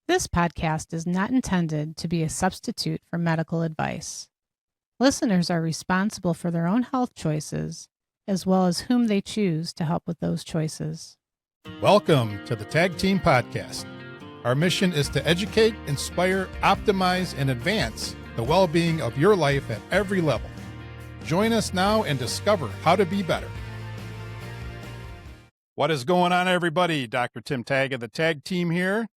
This podcast is not intended to be a substitute for medical advice. Listeners are responsible for their own health choices, as well as whom they choose to help with those choices. Welcome to the Tag Team Podcast. Our mission is to educate, inspire, optimize, and advance the well-being of your life at every level. Join us now and discover how to be better. What is going on, everybody? Dr. Tim Taig of the Tag Team here.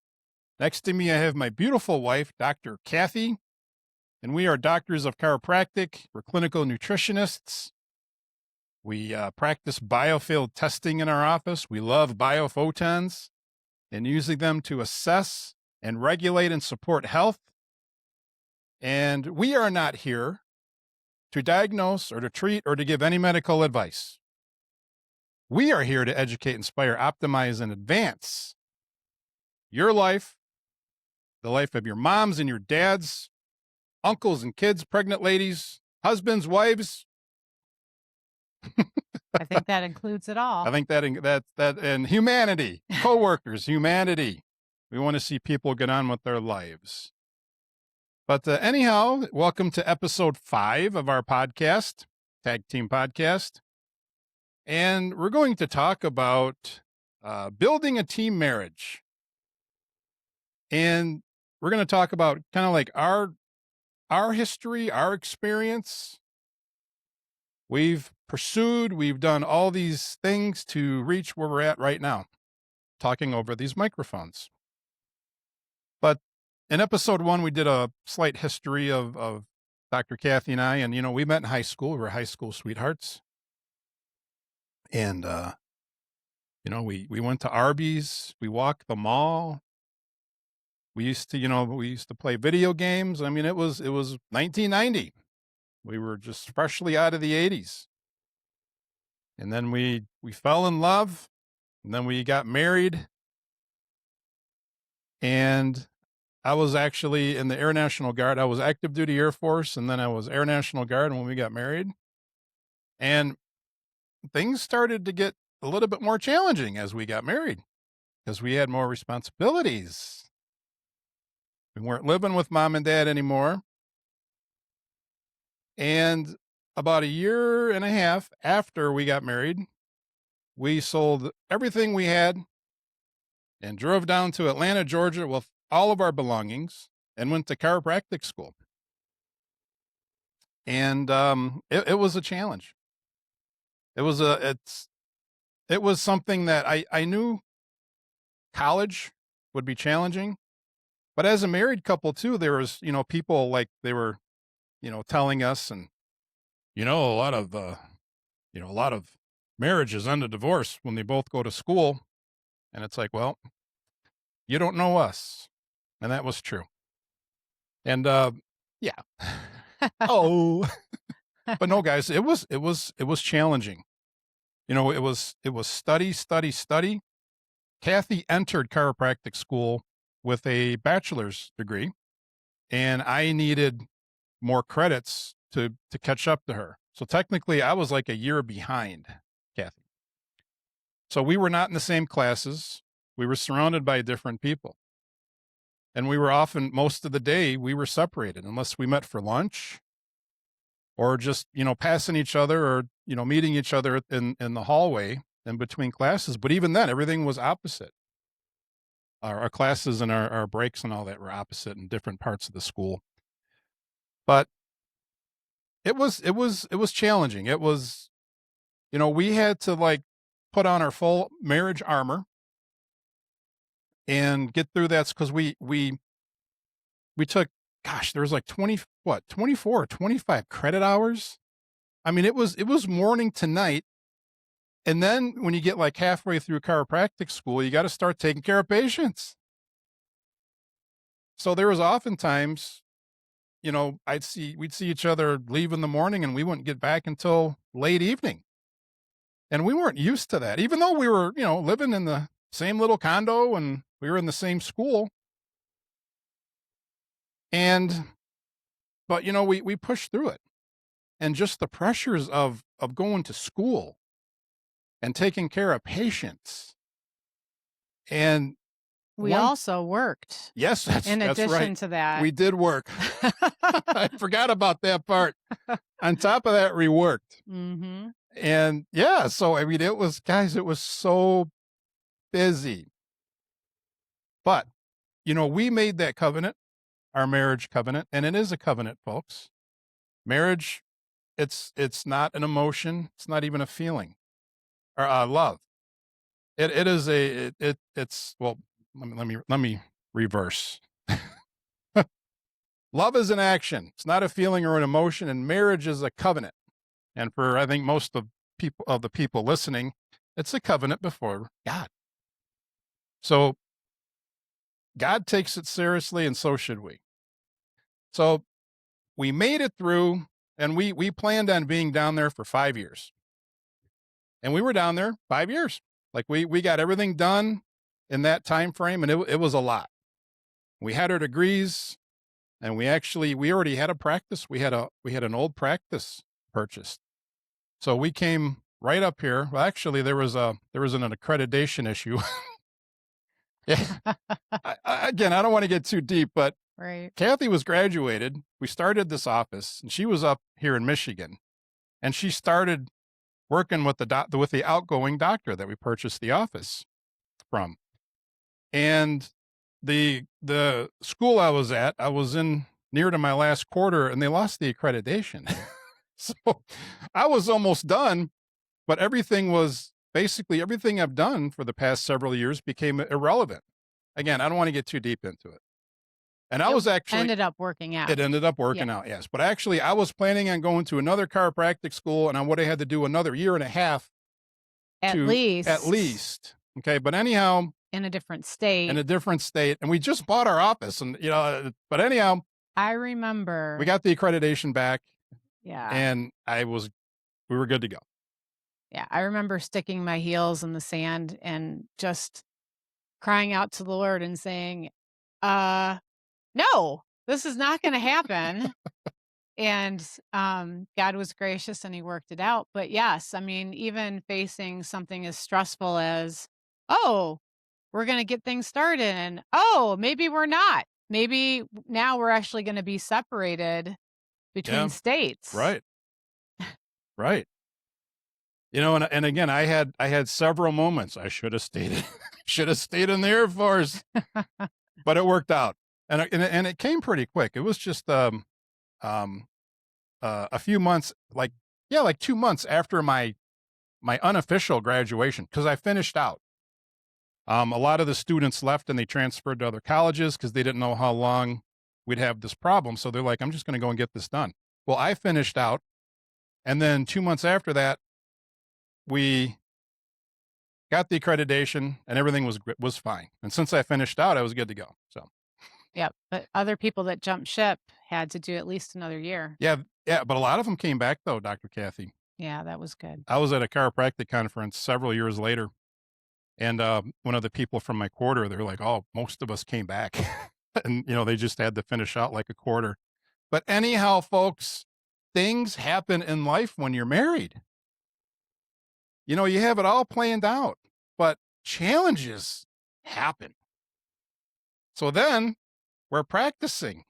Next to me, I have my beautiful wife, Dr. Cathy, and we are doctors of chiropractic. We're clinical nutritionists. We practice biofield testing in our office. We love biophotons and using them to assess and regulate and support health. And we are not here to diagnose or to treat or to give any medical advice. We are here to educate, inspire, optimize, and advance your life, the life of your moms and your dads, uncles and kids, pregnant ladies, husbands, wives. I think that includes it all. I think that and humanity, coworkers, humanity. We want to see people get on with their lives. But anyhow, welcome to episode 5 of our podcast, Tag Team Podcast. And we're going to talk about building a team marriage. And we're going to talk about kind of like our history, our experience. We've done all these things to reach where we're at right now, talking over these microphones. But in episode 1, we did a slight history of Dr. Cathy and I, and, we met in high school. We were high school sweethearts. And, we went to Arby's, we walked the mall. We used to play video games. I mean, it was 1990. We were just freshly out of the 80s. And then we fell in love, and then we got married. And I was actually in the Air National Guard. I was active duty Air Force, and then I was Air National Guard when we got married. And things started to get a little bit more challenging as we got married because we had more responsibilities. We weren't living with mom and dad anymore. And about a year and a half after we got married, we sold everything we had and drove down to Atlanta, Georgia with all of our belongings and went to chiropractic school. And it was a challenge. It was something that I knew college would be challenging. But as a married couple too, there was, people like they were, telling us, and, a lot of marriages end in divorce when they both go to school. And it's like, well, you don't know us. And that was true. And, yeah. Oh, but no, guys, it was challenging. It was study. Cathy entered chiropractic school with a bachelor's degree, and I needed more credits to catch up to her. So technically I was like a year behind Cathy. So we were not in the same classes. We were surrounded by different people. And we were often, most of the day, we were separated unless we met for lunch or just, passing each other or, meeting each other in the hallway in between classes. But even then, everything was opposite. Our classes and our breaks and all that were opposite in different parts of the school. But it was challenging. It was, we had to put on our full marriage armor and get through that because we took, there was 24 or 25 credit hours. I mean, it was morning to night. And then when you get halfway through chiropractic school, you got to start taking care of patients. So there was oftentimes, we'd see each other leave in the morning and we wouldn't get back until late evening. And we weren't used to that, even though we were, living in the same little condo and we were in the same school. But we pushed through it. And just the pressures of going to school and taking care of patients and We also worked Yes, in that's right. addition to that. We did work. I forgot about that part. On top of that, we worked. Mm-hmm. And yeah, so I mean, it was, guys, it was so busy. But, we made that covenant, our marriage covenant, and it is a covenant, folks. Marriage, it's not an emotion, it's not even a feeling or love. It is it's well, let me reverse. Love is an action. It's not a feeling or an emotion, and marriage is a covenant. And for I think most of the people listening, it's a covenant before God. So God takes it seriously, and so should we. So we made it through, and we planned on being down there for 5 years. And we were down there 5 years. Like we got everything done in that time frame, and it was a lot. We had our degrees, and we already had a practice. We had an old practice purchased. So we came right up here. Well, actually, there was an accreditation issue. Yeah. Again, I don't want to get too deep, but Right. Cathy was graduated. We started this office, and she was up here in Michigan, and she started working with the outgoing doctor that we purchased the office from. And the school I was at, I was in near to my last quarter, and they lost the accreditation. So I was almost done, but everything I've done for the past several years became irrelevant. Again, I don't want to get too deep into it. And I was actually ended up working out. It ended up working out, yes. But actually, I was planning on going to another chiropractic school, and I would have had to do another year and a half At least. Okay, but anyhow, in a different state. And we just bought our office, and but anyhow, I remember we got the accreditation back. Yeah. And we were good to go. Yeah, I remember sticking my heels in the sand and just crying out to the Lord and saying, no, this is not going to happen. And God was gracious and he worked it out. But yes, I mean, even facing something as stressful as, oh, we're going to get things started. And oh, maybe we're not. Maybe now we're actually going to be separated between states. Right. Right. And again, I had several moments. I should have stayed in the Air Force, but it worked out, and it came pretty quick. It was just a few months, like 2 months after my unofficial graduation, because I finished out. A lot of the students left and they transferred to other colleges because they didn't know how long we'd have this problem. So they're like, I'm just going to go and get this done. Well, I finished out, and then 2 months after that, we got the accreditation, and everything was fine. And since I finished out, I was good to go. So, yep. But other people that jumped ship had to do at least another year. Yeah. But a lot of them came back though, Dr. Cathy. Yeah, that was good. I was at a chiropractic conference several years later, and one of the people from my quarter, they're like, "Oh, most of us came back," and they just had to finish out like a quarter. But anyhow, folks, things happen in life when you're married. You have it all planned out, but challenges happen. So then we're practicing.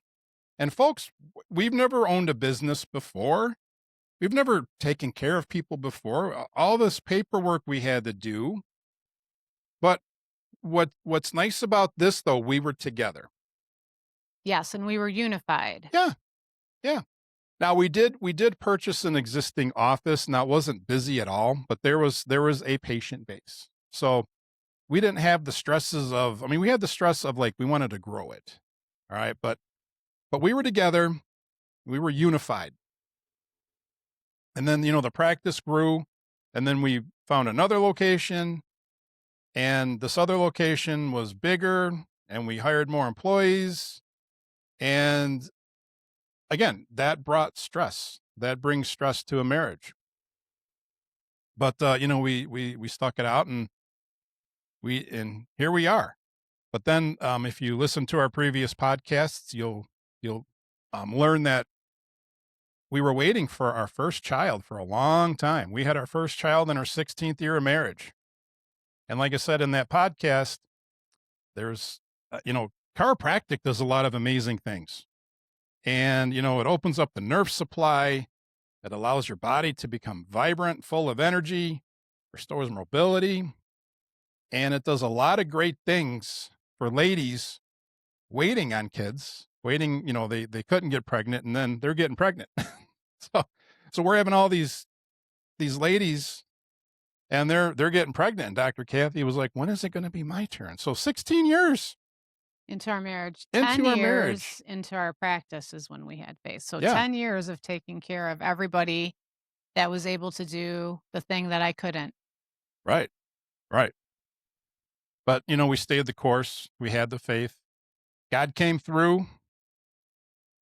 And folks, we've never owned a business before. We've never taken care of people before. All this paperwork we had to do. But what's nice about this, though, we were together. Yes, and we were unified. Yeah. Yeah. Now we did purchase an existing office. Now it wasn't busy at all, but there was a patient base. So we didn't have the stresses of, we had the stress of we wanted to grow it. All right. But we were together, we were unified. And then, the practice grew, and then we found another location, and this other location was bigger, and we hired more employees. And again, that brought stress. That brings stress to a marriage. But we stuck it out, and here we are. But then, if you listen to our previous podcasts, you'll learn that we were waiting for our first child for a long time. We had our first child in our 16th year of marriage, and like I said in that podcast, There's, chiropractic does a lot of amazing things. And, it opens up the nerve supply. It allows your body to become vibrant, full of energy, restores mobility, and it does a lot of great things for ladies waiting on kids, waiting, they couldn't get pregnant and then they're getting pregnant. so so we're having all these ladies and they're getting pregnant. And Dr. Cathy was like, when is it going to be my turn? So 16 years Into our marriage. 10 into our marriage. years into our practice is when we had faith. So Yeah, 10 years of taking care of everybody that was able to do the thing that I couldn't. right, right. But, we stayed the course. We had the faith. God came through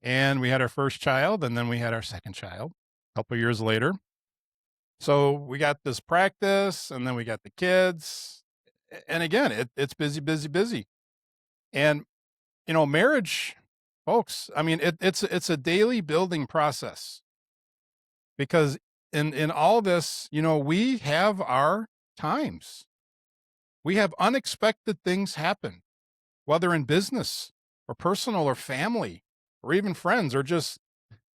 and we had our first child and then we had our second child a couple years later. So we got this practice and then we got the kids. And again, it's busy, busy, busy. And, marriage, folks, I mean, it's a daily building process because in all this, we have our times. We have unexpected things happen, whether in business or personal or family or even friends or just,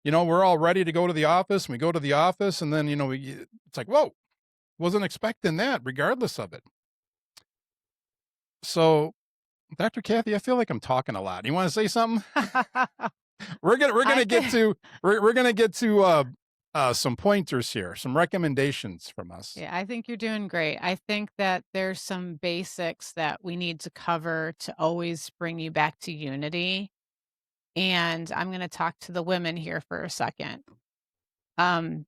we're all ready to go to the office. And we go to the office and then, it's like, whoa, wasn't expecting that regardless of it. So, Dr. Cathy, I feel like I'm talking a lot. You want to say something? We're gonna I get thi- to some pointers here, some recommendations from us. Yeah, I think you're doing great. I think that there's some basics that we need to cover to always bring you back to unity. And I'm going to talk to the women here for a second. Um,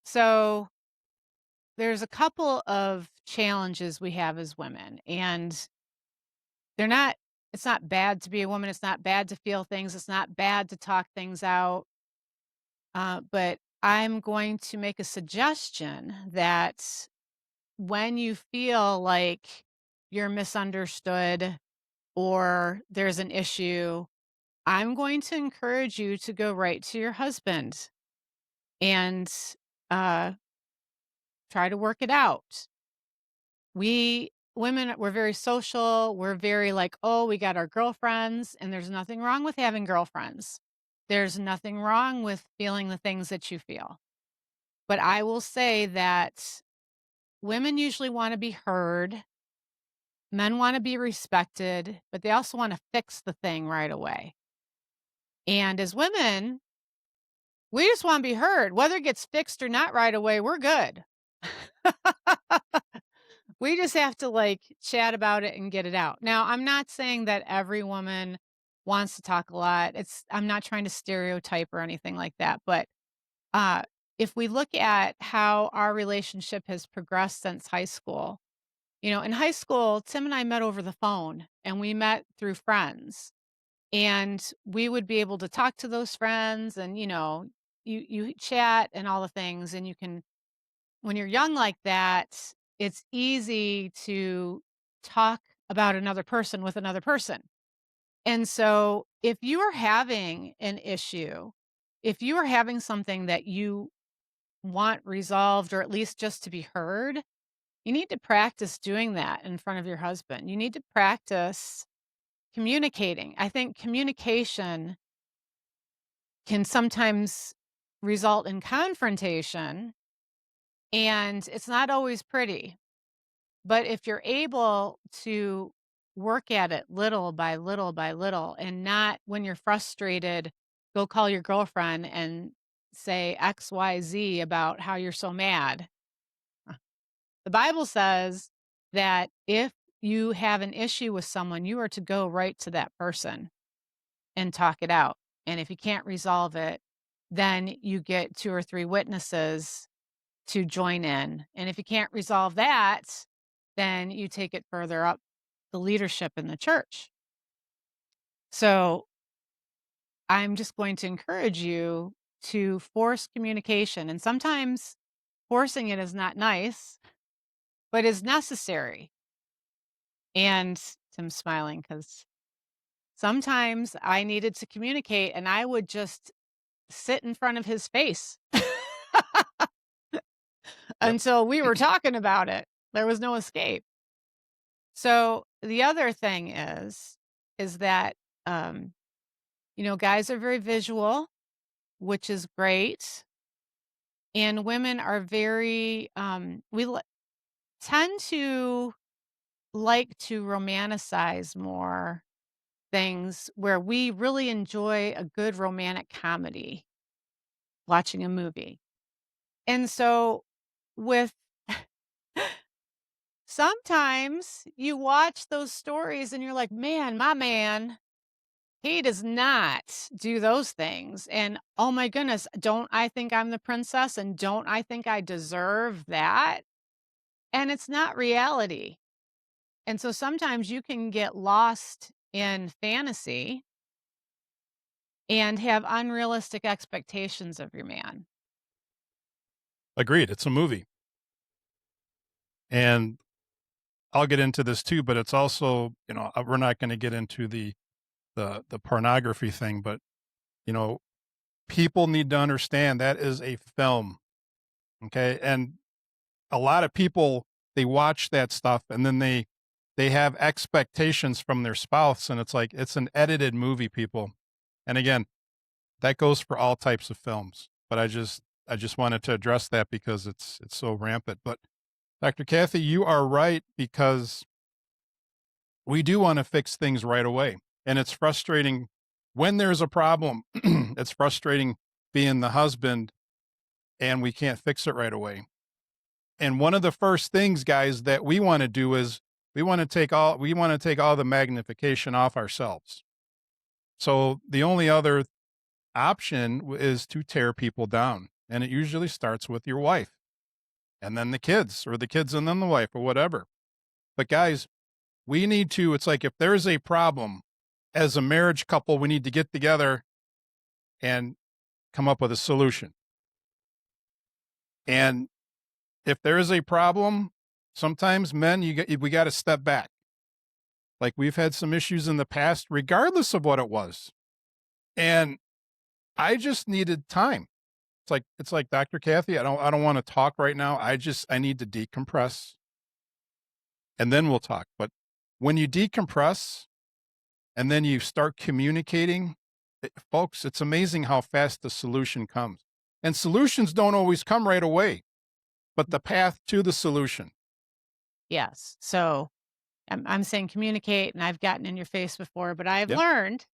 so there's a couple of challenges we have as women, and they're not, it's not bad to be a woman. It's not bad to feel things. It's not bad to talk things out. But I'm going to make a suggestion that when you feel like you're misunderstood or there's an issue, I'm going to encourage you to go right to your husband and uh, try to work it out. We women, we're very social. We're very like, oh, we got our girlfriends, and there's nothing wrong with having girlfriends. There's nothing wrong with feeling the things that you feel. But I will say that women usually want to be heard. Men want to be respected, but they also want to fix the thing right away. And as women, we just want to be heard. Whether it gets fixed or not right away, we're good. We just have to like chat about it and get it out. Now, I'm not saying that every woman wants to talk a lot. I'm not trying to stereotype or anything like that, but uh if we look at how our relationship has progressed since high school, in high school, Tim and I met over the phone and we met through friends. And we would be able to talk to those friends and you chat and all the things, and you can, when you're young like that, it's easy to talk about another person with another person. And so if you are having an issue, if you are having something that you want resolved or at least just to be heard, you need to practice doing that in front of your husband. You need to practice communicating. I think communication can sometimes result in confrontation, and it's not always pretty. But if you're able to work at it little by little by little, and not when you're frustrated, go call your girlfriend and say XYZ about how you're so mad. The Bible says that if you have an issue with someone, you are to go right to that person and talk it out. And if you can't resolve it, then you get 2 or 3 witnesses to join in. And if you can't resolve that, then you take it further up the leadership in the church. So I'm just going to encourage you to force communication. And sometimes forcing it is not nice, but is necessary. And Tim's smiling because sometimes I needed to communicate and I would just sit in front of his face Yep. until we were talking about it. There was no escape. So the other thing is that, um, guys are very visual, which is great, and women are very, tend to like to romanticize more things where we really enjoy a good romantic comedy, watching a movie. And so with sometimes you watch those stories and you're like, "Man, my man, he does not do those things." And, "Oh my goodness, don't I think I'm the princess, and don't I think I deserve that?" And it's not reality. And so sometimes you can get lost in fantasy and have unrealistic expectations of your man. Agreed. It's a movie. And I'll get into this too, but it's also, we're not going to get into the pornography thing, but you know, people need to understand that is a film. Okay. And a lot of people, they watch that stuff and then they have expectations from their spouse, and it's like it's an edited movie, people. And again, that goes for all types of films. But I just wanted to address that because it's so rampant. But Dr. Kathy, you are right, because we do want to fix things right away. And it's frustrating when there's a problem. It's frustrating being the husband and we can't fix it right away. And one of the first things, guys, that we want to do is we want to take all the magnification off ourselves. So the only other option is to tear people down. And it usually starts with your wife and then the kids, or the kids and then the wife, or whatever. But guys, it's like if there's a problem as a marriage couple, we need to get together and come up with a solution. And if there is a problem, sometimes men, we got to step back. Like we've had some issues in the past, regardless of what it was. And I just needed time. It's like Dr. Kathy, I don't want to talk right now. I need to decompress and then we'll talk. But when you decompress and then you start communicating, folks, it's amazing how fast the solution comes. And solutions don't always come right away, but the path to the solution. Yes. So I'm saying communicate, and I've gotten in your face before, but I've Yep. learned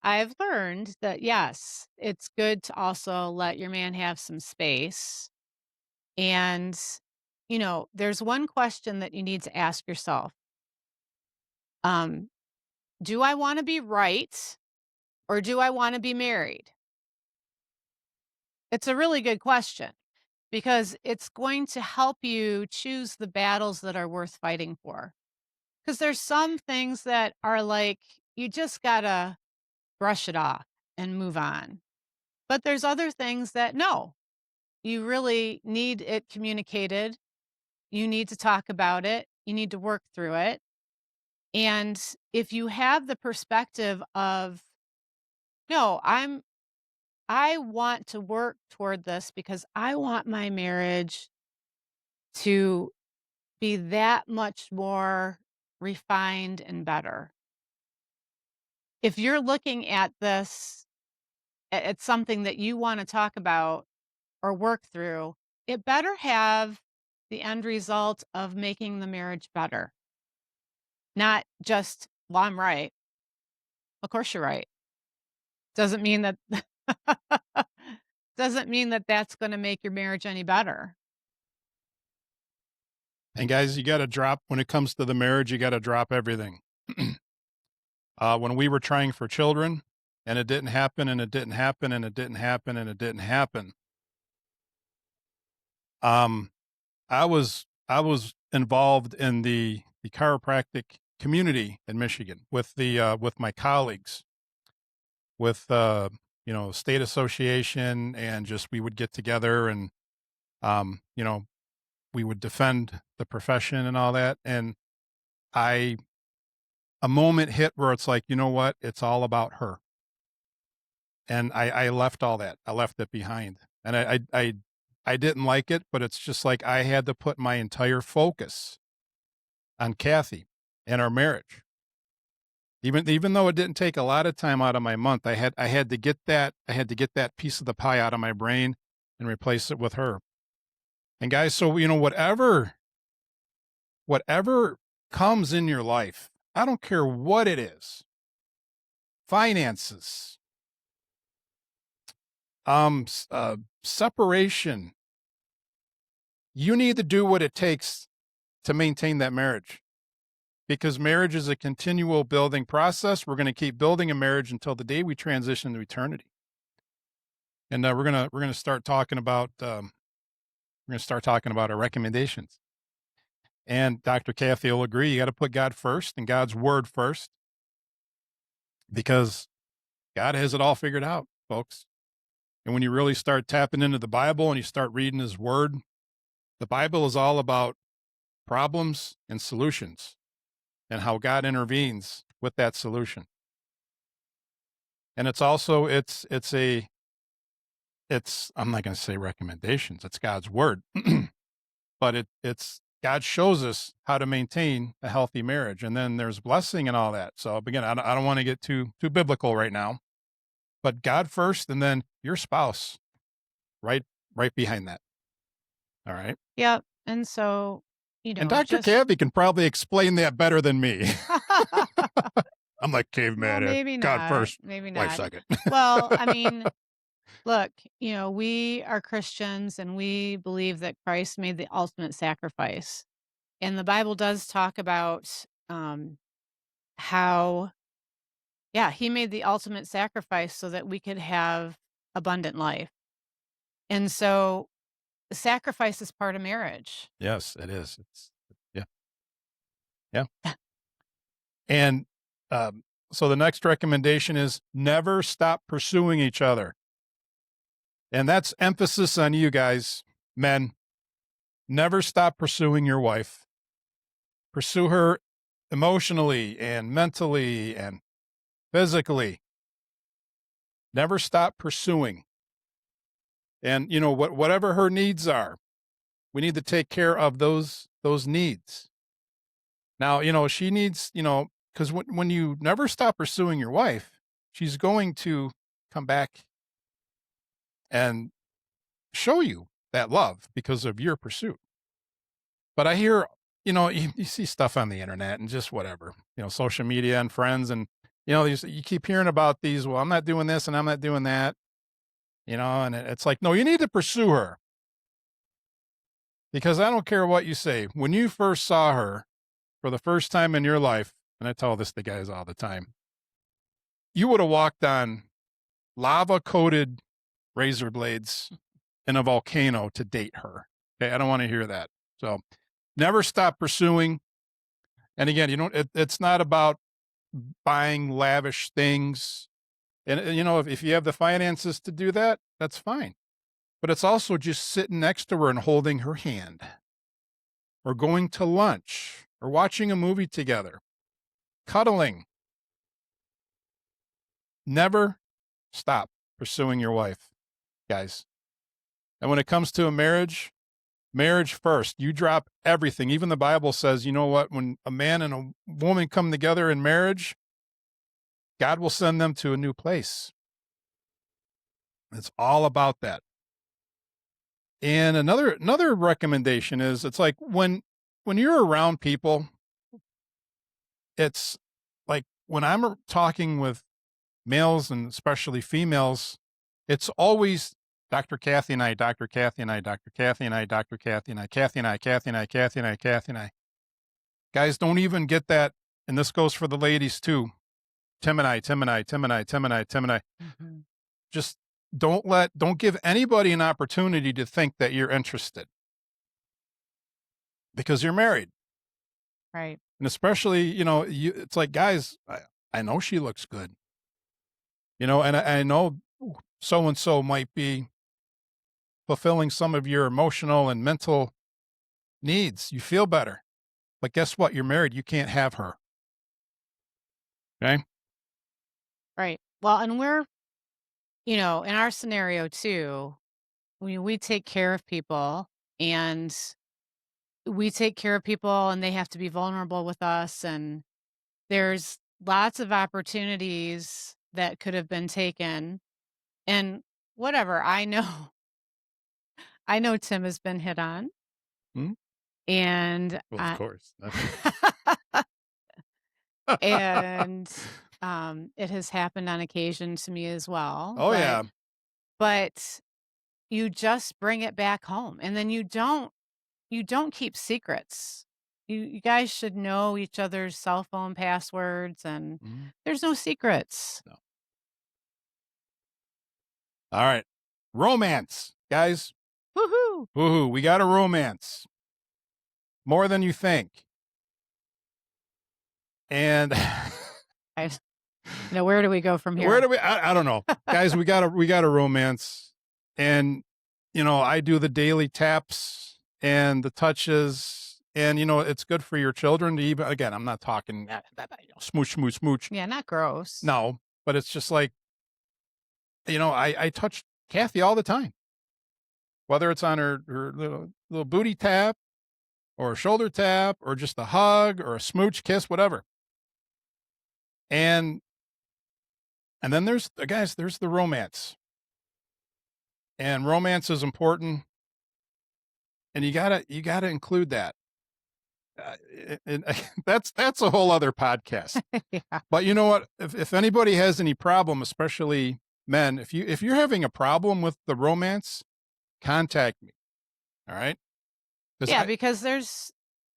I've learned that yes, it's good to also let your man have some space. And there's one question that you need to ask yourself. Um, do I want to be right, or do I want to be married? It's a really good question because it's going to help you choose the battles that are worth fighting for. Because there's some things that are like, you just got to brush it off and move on. But there's other things that no, you really need it communicated. You need to talk about it. You need to work through it. And if you have the perspective of, no, I want to work toward this because I want my marriage to be that much more refined and better. If you're looking at this at something that you want to talk about or work through, it better have the end result of making the marriage better, not just, well, I'm right. Of course you're right. Doesn't mean that doesn't mean that that's going to make your marriage any better. And guys, you got to drop, when it comes to the marriage, you got to drop everything. When we were trying for children and it didn't happen and it didn't happen and it didn't happen and it didn't happen. Um, I was involved in the chiropractic community in Michigan with my colleagues, with state association, and just we would get together and um, you know we would defend the profession and all that. And I a moment hit where it's like, you know what, it's all about her. And I left all that. I left it behind. And I didn't like it, but it's just like I had to put my entire focus on Cathy and our marriage. Even though it didn't take a lot of time out of my month, I had to get that piece of the pie out of my brain and replace it with her. And guys, so whatever comes in your life, I don't care what it is, finances, separation, you need to do what it takes to maintain that marriage, because marriage is a continual building process. We're going to keep building a marriage until the day we transition to eternity. And we're gonna start talking about our recommendations. And Dr. Cathy will agree. You got to put God first and God's word first, because God has it all figured out, folks. And when you really start tapping into the Bible and you start reading His word, the Bible is all about problems and solutions and how God intervenes with that solution. And it's also it's I'm not going to say recommendations. It's God's word, but it's God shows us how to maintain a healthy marriage, and then there's blessing and all that. So again, I don't want to get too biblical right now, but God first, and then your spouse right right behind that. All right. Yep. And so, And Dr. just Cathy can probably explain that better than me. I'm like well, caveman at maybe God not. first, Maybe wife not. second. Well, I mean, look, we are Christians and we believe that Christ made the ultimate sacrifice. And the Bible does talk about how, yeah, he made the ultimate sacrifice so that we could have abundant life. And so the sacrifice is part of marriage. Yes, it is. Yeah, yeah. And um, so the next recommendation is never stop pursuing each other. And that's emphasis on you guys, men. Never stop pursuing your wife. Pursue her emotionally and mentally and physically. Never stop pursuing. And whatever her needs are, we need to take care of those needs. Now, she needs, because when you never stop pursuing your wife, she's going to come back and show you that love because of your pursuit. But I hear, you see stuff on the internet and just whatever, social media and friends, and you keep hearing about these. Well, I'm not doing this and I'm not doing that, and it's like, no, you need to pursue her, because I don't care what you say. When you first saw her for the first time in your life, and I tell this to guys all the time, you would have walked on lava coated razor blades in a volcano to date her. Okay. I don't want to hear that. So never stop pursuing. And again, it's not about buying lavish things. And if you have the finances to do that, that's fine. But it's also just sitting next to her and holding her hand, or going to lunch, or watching a movie together, cuddling. Never stop pursuing your wife, guys. And when it comes to a marriage first. You drop everything. Even the Bible says, you know what? When a man and a woman come together in marriage, God will send them to a new place. It's all about that. And another recommendation is, it's like when you're around people, it's like when I'm talking with males and especially females, it's always Dr. Cathy and I, Dr. Cathy and I, Dr. Cathy and I, Dr. Cathy and I, Cathy and I, Cathy and I, Cathy and I, Cathy and I. Guys, don't even get that. And this goes for the ladies too. Tim and I, Tim and I, Tim and I, Tim and I, Tim and I. Mm-hmm. Just don't give anybody an opportunity to think that you're interested, because you're married. Right. And especially, it's like, guys, I know she looks good, and I know so and so might be fulfilling some of your emotional and mental needs. You feel better. But guess what? You're married. You can't have her. Okay. Right. Well, and we're, in our scenario too, we take care of people, and we take care of people and they have to be vulnerable with us, and there's lots of opportunities that could have been taken, and whatever, I know I know Tim has been hit on, Hmm? and Well, of course. and, it has happened on occasion to me as well, Oh, but yeah. but you just bring it back home, and then you don't keep secrets. You guys should know each other's cell phone passwords, and Mhm. there's no secrets. No. All right. Romance, guys. Woohoo! Woohoo. We got a romance. More than you think. And I where do we go from where here? do I don't know. Guys, we got a romance. And I do the daily taps and the touches. And it's good for your children to even again, I'm not talking smooch, smooch, smooch. Yeah, not gross. No, but it's just like, I touch Cathy all the time. Whether it's on her little booty tap or a shoulder tap or just a hug or a smooch kiss, whatever. And then there's the romance. And romance is important, and you gotta include that. And that's a whole other podcast. Yeah. But you know what? If anybody has any problem, especially men, if you're having a problem with the romance, contact me. All right? Because Yeah, because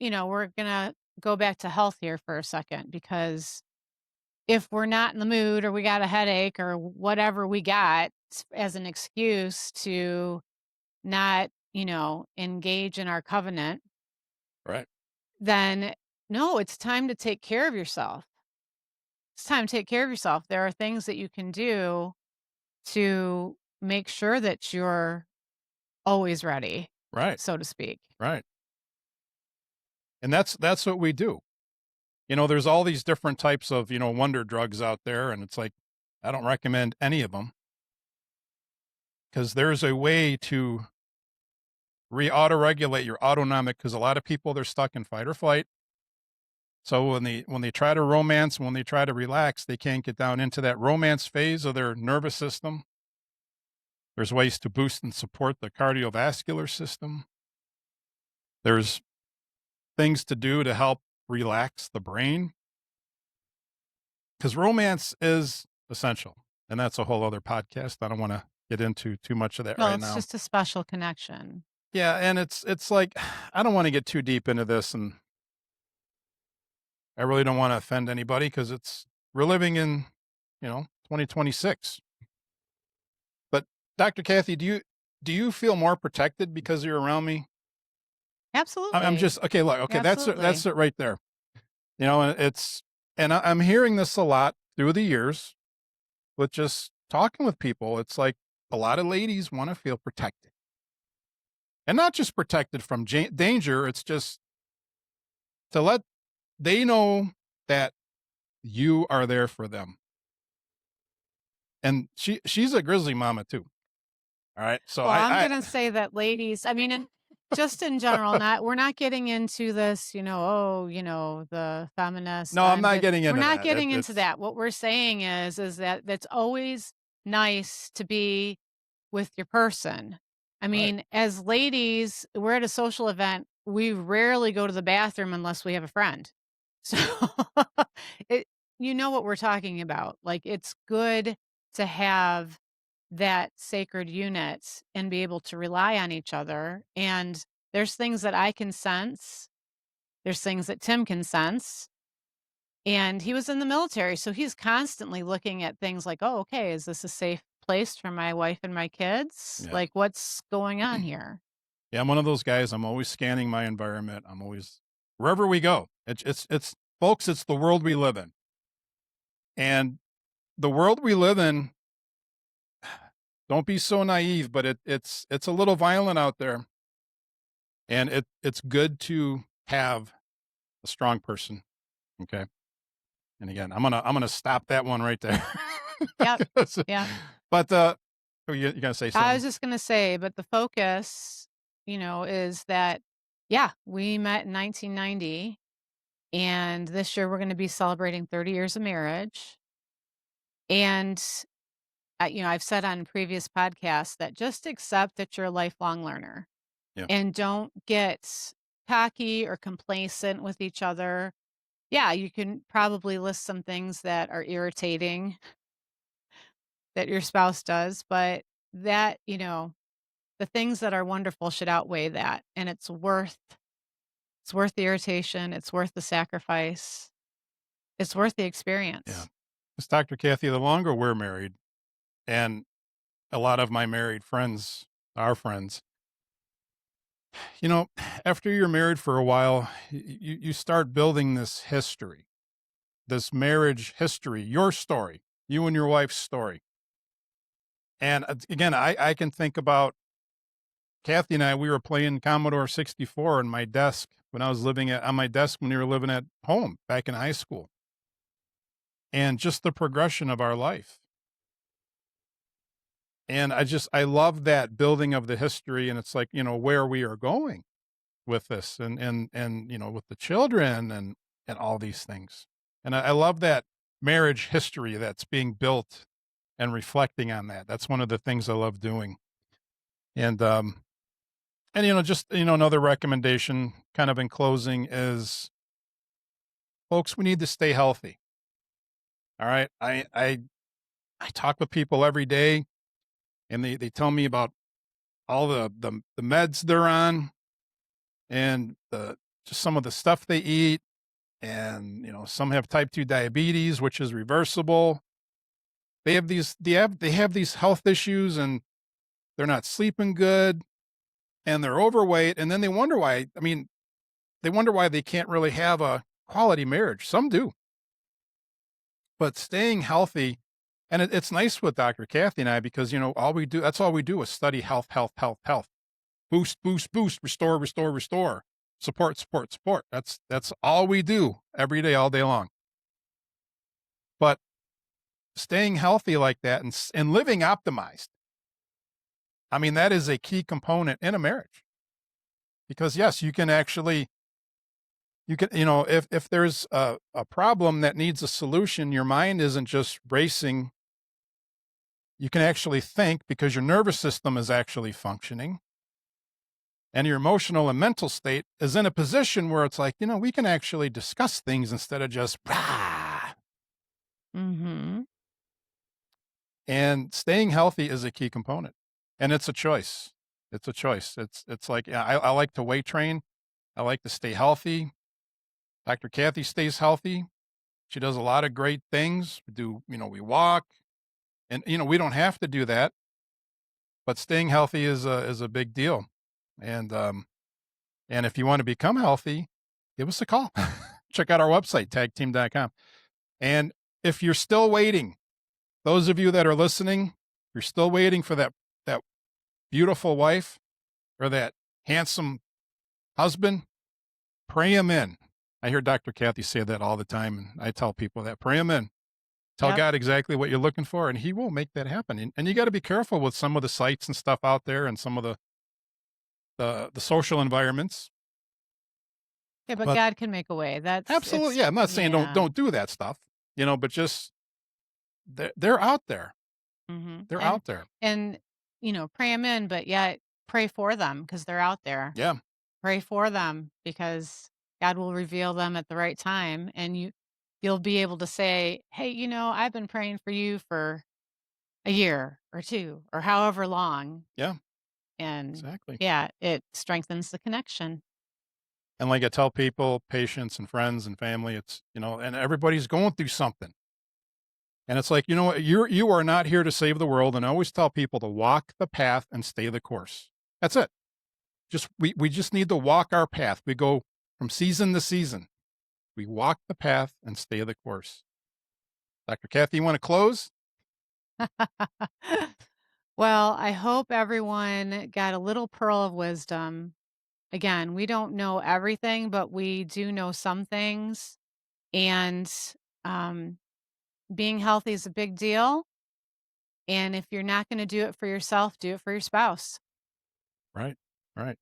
we're gonna go back to health here for a second, because if we're not in the mood or we got a headache or whatever we got as an excuse to not, engage in our covenant, right, then no, it's time to take care of yourself. It's time to take care of yourself. There are things that you can do to make sure that you're always ready, right, so to speak. right, and that's what we do. There's all these different types of wonder drugs out there, and it's like I don't recommend any of them because there's a way to re-auto-regulate your autonomic. Because a lot of people, they're stuck in fight or flight. So when they try to romance, when they try to relax, they can't get down into that romance phase of their nervous system. There's ways to boost and support the cardiovascular system. There's things to do to help relax the brain because romance is essential. And that's a whole other podcast. I don't want to get into too much of that Well, right it's now. just a special connection. Yeah, and it's like I don't want to get too deep into this, and I really don't want to offend anybody because we're living in 2026. But Dr. Cathy, do you feel more protected because you're around me? I'm Absolutely. just okay. Look, okay, that's it. Absolutely. That's it right there. And I'm hearing this a lot through the years with just talking with people. It's like a lot of ladies want to feel protected, and not just protected from danger. It's just to let they know that you are there for them. And she's a grizzly mama too. All right. So Well, I'm I gonna say that ladies, I mean, and just in general, we're not getting into this, the feminist. no, I'm not getting We're into not that. getting into that. What we're saying is that it's always nice to be with your person. I Right. mean, as ladies, we're at a social event. We rarely go to the bathroom unless we have a friend. So it, you know what we're talking about. Like, it's good to have that sacred unit and be able to rely on each other. And there's things that I can sense. There's things that Tim can sense. And he was in the military. So he's constantly looking at things like, oh, okay, is this a safe place for my wife and my kids? Yeah. Like, what's going on here? Yeah, I'm one of those guys. I'm always scanning my environment. I'm always wherever we go. It's folks, it's the world we live in. And the world we live in, don't be so naive, but it's a little violent out there. And it's good to have a strong person. Okay. And again, I'm gonna stop that one right there. Yep. Yep. But you're gonna say I was something? just going to say, but the focus, is that Yeah, we met in 1990, and this year we're gonna be celebrating 30 years of marriage, and, I've said on previous podcasts that just accept that you're a lifelong learner, Yeah. and don't get cocky or complacent with each other. Yeah, you can probably list some things that are irritating that your spouse does, but that, the things that are wonderful should outweigh that, and it's worth the irritation, it's worth the sacrifice, it's worth the Yeah. experience. It's Dr. Kathy, the longer we're married, and a lot of my married friends, our friends, you know, after you're married for a while, you start building this history, this marriage history, your story, you and your wife's story. And again, I can think about Kathy and I, we were playing Commodore 64 on my desk when I was living on my desk when we were living at home back in high school, and just the progression of our life. And I love that building of the history, and it's like, where we are going with this, and with the children, and all these things. And I love that marriage history that's being built and reflecting on that. That's one of the things I love doing. And just another recommendation kind of in closing is, folks, we need to stay healthy. All right. I talk with people every day, and they tell me about all the meds they're on, and the just some of the stuff they eat. And some have type 2 diabetes, which is reversible. They have these health issues, and they're not sleeping good, and they're overweight, and then they wonder why. I mean, they wonder why they can't really have a quality marriage. Some do, but staying healthy, and it's nice with Dr. Kathy and I, because that's all we do is study health, health, health, health. Boost, boost, boost, restore, restore, restore. Support, support, support. That's all we do every day, all day long. But staying healthy like that, and living optimized, I mean, that is a key component in a marriage, because yes, you can actually, if there's a problem that needs a solution, your mind isn't just racing. You can actually think, because your nervous system is actually functioning, and your emotional and mental state is in a position where it's like, we can actually discuss things instead of just rah. Mhm. And staying healthy is a key component, and it's a choice. It's a choice. It's like, yeah, I like to weight train. I like to stay healthy. Dr. Kathy stays healthy. She does a lot of great things. We walk, and we don't have to do that, but staying healthy is a big deal. And if you want to become healthy, give us a call. Check out our website, tagteam.com. And if you're still waiting, those of you that are listening, you're still waiting for that beautiful wife or that handsome husband, pray him in. I hear Dr. Kathy say that all the time, and I tell people that, pray him in. Tell Yep. God exactly what you're looking for, and he will make that happen. And you got to be careful with some of the sites and stuff out there, and some of the social environments. Yeah, but But God can make a way. absolutely, yeah, I'm not saying don't Yeah. don't do that stuff, but just they're out there. Mhm. They're And out there. and pray them in, but yet pray for them because 'cause they're out there. Yeah, Pray for them because God will reveal them at the right time, and you'll be able to say, "Hey, I've been praying for you for a year or 2 or however long." yeah, And exactly. yeah, it strengthens the connection. And like I tell people, patients and friends and family, it's and everybody's going through something. And it's like, you know what, you are not here to save the world. And I always tell people to walk the path and stay the course. That's it. We just need to walk our path. We go from season to season. We walk the path and stay the course. Dr. Kathy, you want to close? Well, I hope everyone got a little pearl of wisdom. Again, we don't know everything, but we do know some things. And um, being healthy is a big deal. And if you're not going to do it for yourself, do it for your spouse. Right. Right.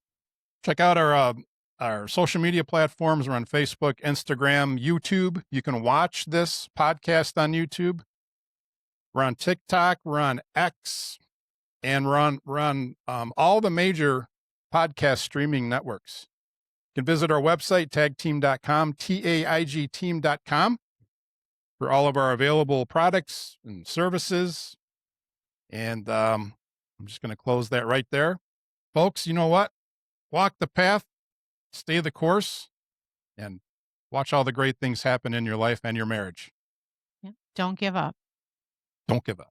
Check out our our social media platforms. We're on Facebook, Instagram, YouTube. You can watch this podcast on YouTube. We're on TikTok. We're on X. And we're on all the major podcast streaming networks. You can visit our website, taigteam.com, TAIG team.com, for all of our available products and services. And I'm just going to close that right there. Folks, you know what? Walk the path, stay the course, and watch all the great things happen in your life and your marriage. Yeah. Don't give up. Don't give up.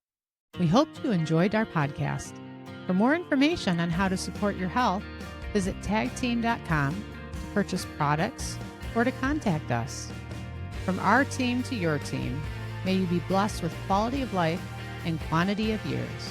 We hope you enjoyed our podcast. For more information on how to support your health, visit taigteam.com to purchase products or to contact us. From our team to your team, may you be blessed with quality of life and quantity of years.